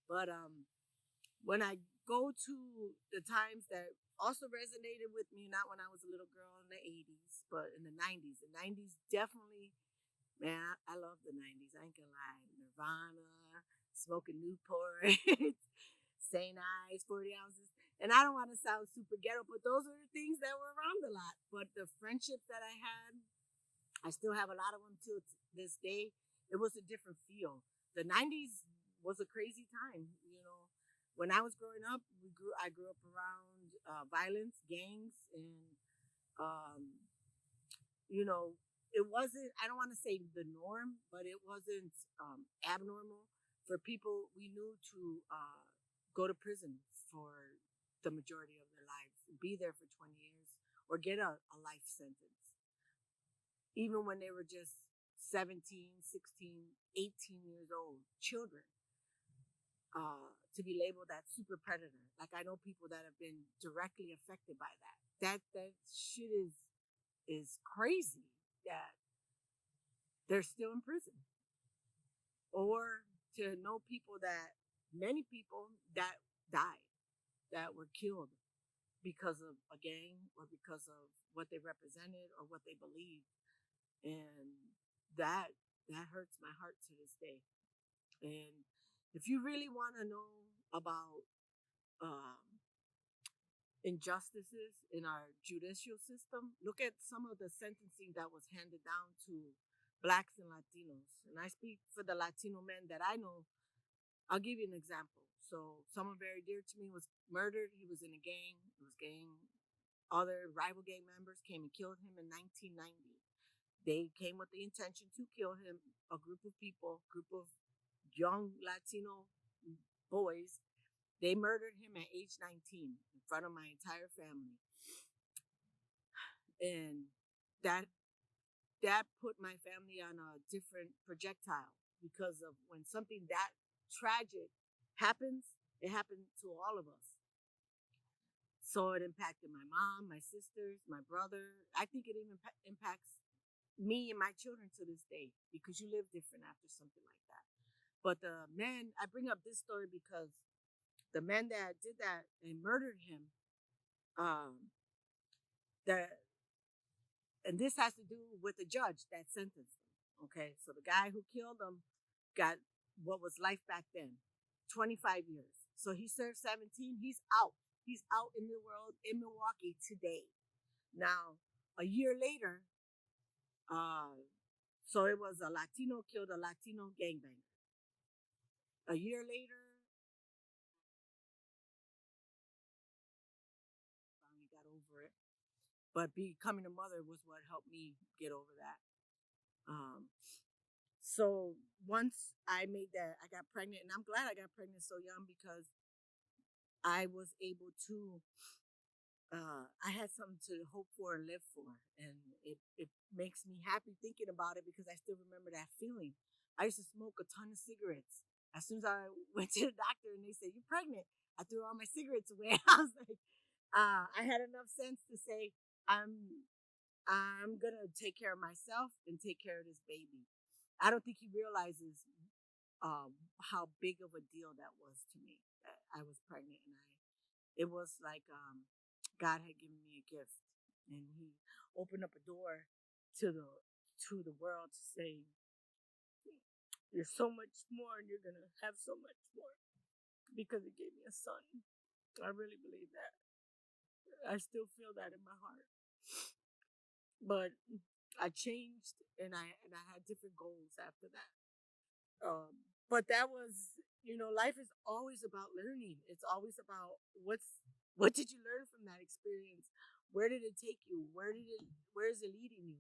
But when I go to the times that also resonated with me, not when I was a little girl in the 80s, but in the 90s. The 90s definitely, man, I love the 90s. I ain't gonna lie. Nirvana, smoking Newport, St. Ives, 40 ounces. And I don't want to sound super ghetto, but those are the things that were around a lot. But the friendships that I had, I still have a lot of them till this day. It was a different feel. The 90s was a crazy time, you know. When I was growing up, I grew up around violence, gangs, and um, you know, it wasn't, I don't want to say the norm, but it wasn't abnormal for people we knew to go to prison for the majority of their lives, be there for 20 years, or get a life sentence, even when they were just 17, 16, 18 years old, children, to be labeled that super predator. Like I know people that have been directly affected by that. That shit is crazy that they're still in prison. Or to know people that many people that died, that were killed because of a gang or because of what they represented or what they believed. And that that hurts my heart to this day. And if you really want to know about um, injustices in our judicial system, look at some of the sentencing that was handed down to blacks and Latinos. And I speak for the Latino men that I know. I'll give you an example. So someone very dear to me was murdered. He was in a gang. It was gang. Other rival gang members came and killed him in 1990. They came with the intention to kill him. A group of people, group of young Latino boys, they murdered him at age 19 in front of my entire family. And that that put my family on a different projectile because of when something that tragic happens, it happened to all of us. So it impacted my mom, my sisters, my brother. I think it even impacts me and my children to this day because you live different after something like that. But the men, I bring up this story because the men that did that and murdered him, um, that and this has to do with the judge that sentenced him. Okay, so the guy who killed him got what was life back then, 25 years. So he served 17. He's out. He's out in the world in Milwaukee today. Now, a year later, uh, so it was a Latino killed a Latino gangbanger. A year later, finally got over it. But becoming a mother was what helped me get over that. Um, so once I made that, I got pregnant, and I'm glad I got pregnant so young because I was able to. I had something to hope for and live for, and it makes me happy thinking about it because I still remember that feeling. I used to smoke a ton of cigarettes. As soon as I went to the doctor and they said you're pregnant, I threw all my cigarettes away. I was like, I had enough sense to say I'm I'm gonna take care of myself and take care of this baby. I don't think he realizes how big of a deal that was to me that I was pregnant, and I it was like God had given me a gift, and He opened up a door to the world to say, "There's so much more, and you're gonna have so much more because He gave me a son." I really believe that. I still feel that in my heart, but I changed, and I had different goals after that. But that was, life is always about learning. It's always about what did you learn from that experience? Where did it take you? Where is it leading you?